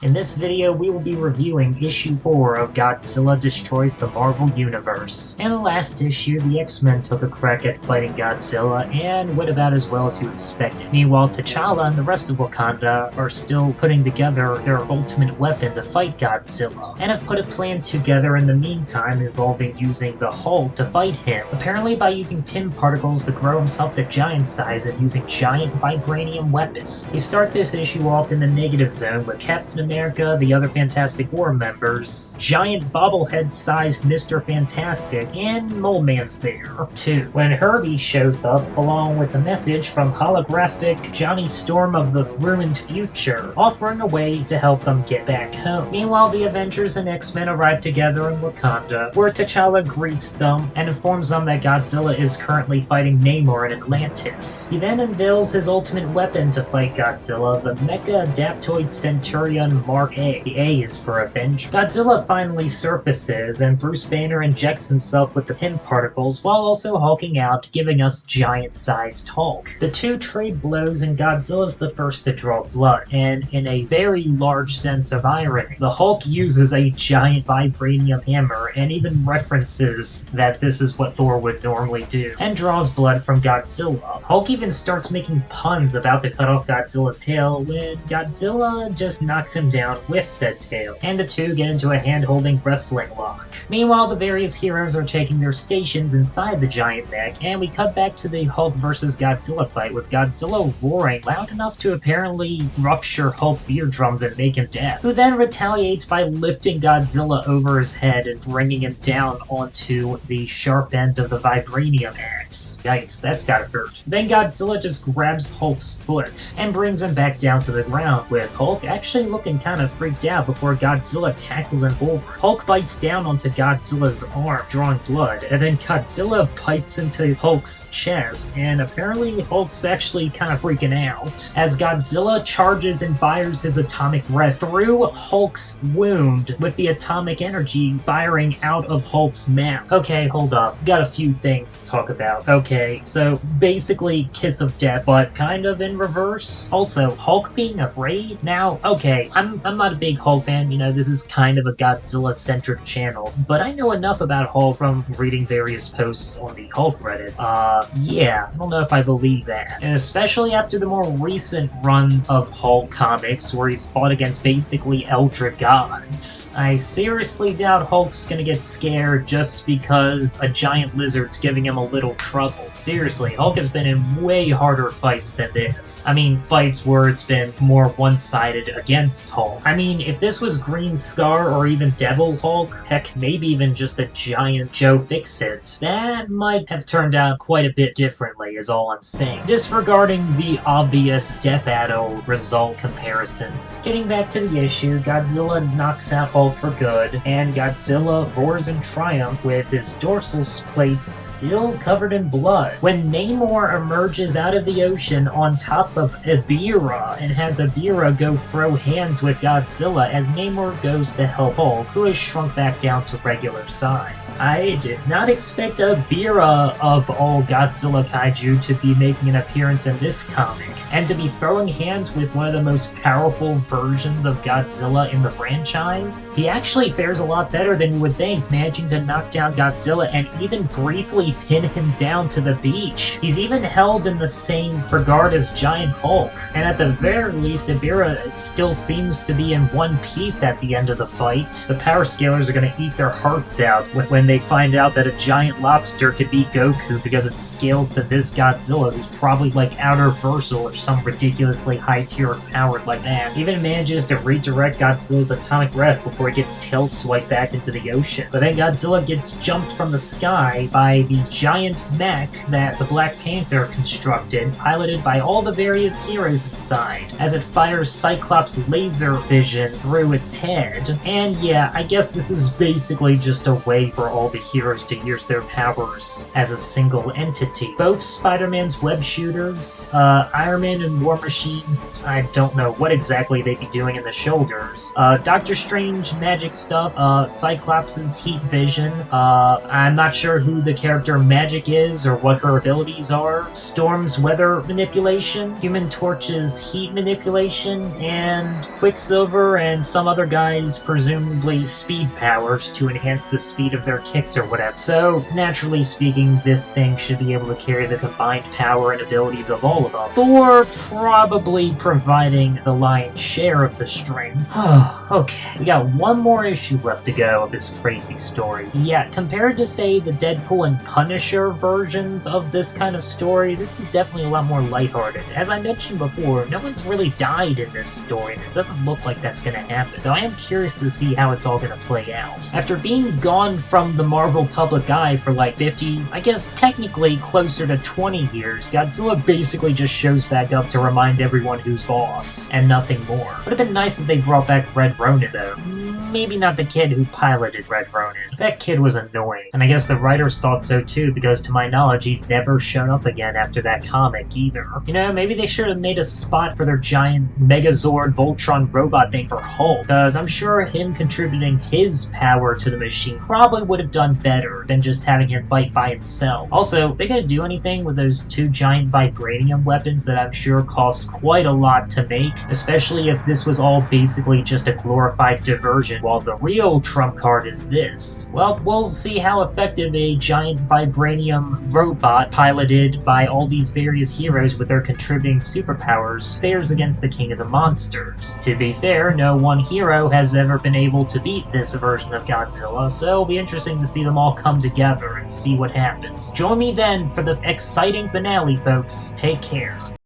In this video, we will be reviewing issue 4 of Godzilla Destroys the Marvel Universe. In the last issue, the X-Men took a crack at fighting Godzilla and went about as well as you expected. Meanwhile, T'Challa and the rest of Wakanda are still putting together their ultimate weapon to fight Godzilla, and have put a plan together in the meantime involving using the Hulk to fight him, apparently by using pin particles to grow himself to giant size and using giant vibranium weapons. We start this issue off in the negative zone with Captain America, the other Fantastic Four members, giant bobblehead-sized Mr. Fantastic, and Mole Man's there, too. When Herbie shows up, along with a message from holographic Johnny Storm of the ruined future, offering a way to help them get back home. Meanwhile, the Avengers and X-Men arrive together in Wakanda, where T'Challa greets them and informs them that Godzilla is currently fighting Namor in Atlantis. He then unveils his ultimate weapon to fight Godzilla, the Mecha Adaptoid Centurion Mark A. The A is for Avenger. Godzilla finally surfaces, and Bruce Banner injects himself with the pin particles while also hulking out, giving us giant-sized Hulk. The two trade blows, and Godzilla's the first to draw blood, and in a very large sense of irony, the Hulk uses a giant vibranium hammer and even references that this is what Thor would normally do, and draws blood from Godzilla. Hulk even starts making puns about to cut off Godzilla's tail when Godzilla just knocks him down with said tail, and the two get into a hand-holding wrestling lock. Meanwhile, the various heroes are taking their stations inside the giant mech, and we cut back to the Hulk vs. Godzilla fight, with Godzilla roaring loud enough to apparently rupture Hulk's eardrums and make him deaf, who then retaliates by lifting Godzilla over his head and bringing him down onto the sharp end of the vibranium axe. Yikes, that's gotta hurt. Then Godzilla just grabs Hulk's foot and brings him back down to the ground, with Hulk actually looking kind of freaked out before Godzilla tackles him forward. Hulk bites down onto Godzilla's arm, drawing blood, and then Godzilla bites into Hulk's chest, and apparently Hulk's actually kind of freaking out, as Godzilla charges and fires his atomic breath through Hulk's wound, with the atomic energy firing out of Hulk's mouth. Okay, hold up. Got a few things to talk about. Okay, so basically Kiss of Death, but kind of in reverse. Also, Hulk being afraid? Now, okay, I'm not a big Hulk fan, you know, this is kind of a Godzilla-centric channel, but I know enough about Hulk from reading various posts on the Hulk Reddit. Yeah, I don't know if I believe that. And especially after the more recent run of Hulk comics, where he's fought against basically Elder gods. I seriously doubt Hulk's gonna get scared just because a giant lizard's giving him a little trouble. Seriously, Hulk has been in way harder fights than this. I mean, fights where it's been more one-sided against Hulk. I mean, if this was Green Scar or even Devil Hulk, heck, maybe even just a giant Joe Fixit, that might have turned out quite a bit differently, is all I'm saying. Disregarding the obvious Death Battle result comparisons. Getting back to the issue, Godzilla knocks out Hulk for good, and Godzilla roars in triumph with his dorsal plates still covered in blood, when Namor emerges out of the ocean on top of Ebirah and has Ebirah go throw hands with Godzilla as Namor goes to help Hulk, who has shrunk back down to regular size. I did not expect Ebirah of all Godzilla kaiju to be making an appearance in this comic, and to be throwing hands with one of the most powerful versions of Godzilla in the franchise. He actually fares a lot better than you would think, managing to knock down Godzilla and even briefly pin him down to the beach. He's even held in the same regard as Giant Hulk, and at the very least, Ebirah still seems to be in one piece at the end of the fight. The power scalers are going to eat their hearts out when they find out that a giant lobster could beat Goku because it scales to this Godzilla, who's probably like Outer Versal or some ridiculously high tier of power like that. Even manages to redirect Godzilla's atomic breath before he gets tail swiped back into the ocean. But then Godzilla gets jumped from the sky by the giant mech that the Black Panther constructed, piloted by all the various heroes inside, as it fires Cyclops' laser vision through its head. And yeah, I guess this is basically just a way for all the heroes to use their powers as a single entity. Both Spider-Man's web shooters, Iron Man and War Machines, I don't know what exactly they'd be doing in the shoulders. Doctor Strange magic stuff, Cyclops' heat vision, I'm not sure who the character Magic is or what her abilities are. Storm's weather manipulation, Human Torch's heat manipulation, and Quicksilver and some other guys' presumably speed powers to enhance the speed of their kicks or whatever. So, naturally speaking, this thing should be able to carry the combined power and abilities of all of them. Thor probably providing the lion's share of the strength. Okay, we got one more issue left to go of this crazy story. Yeah, compared to, say, the Deadpool and Punisher versions of this kind of story, this is definitely a lot more lighthearted. As I mentioned before, no one's really died in this story, and it doesn't look like that's gonna happen, though I am curious to see how it's all gonna play out. After being gone from the Marvel public eye for like 50, I guess technically closer to 20 years, Godzilla basically just shows back up to remind everyone who's boss, and nothing more. Would have been nice if they brought back Red Ronin, though. Maybe not the kid who piloted Red Ronin. That kid was annoying, and I guess the writers thought so too, because to my knowledge, he's never shown up again after that comic either. You know, maybe they should have made a spot for their giant Megazord Voltron robot thing for Hulk, because I'm sure him contributing his power to the machine probably would have done better than just having him fight by himself. Also, they gonna do anything with those two giant vibranium weapons that I'm sure cost quite a lot to make, especially if this was all basically just a glorified diversion, while the real trump card is this. Well, we'll see how effective a giant vibranium robot piloted by all these various heroes with their contributing superpowers fares against the King of the Monsters. To be fair, no one hero has ever been able to beat this version of Godzilla, so it'll be interesting to see them all come together and see what happens. Join me then for the exciting finale, folks. Take care.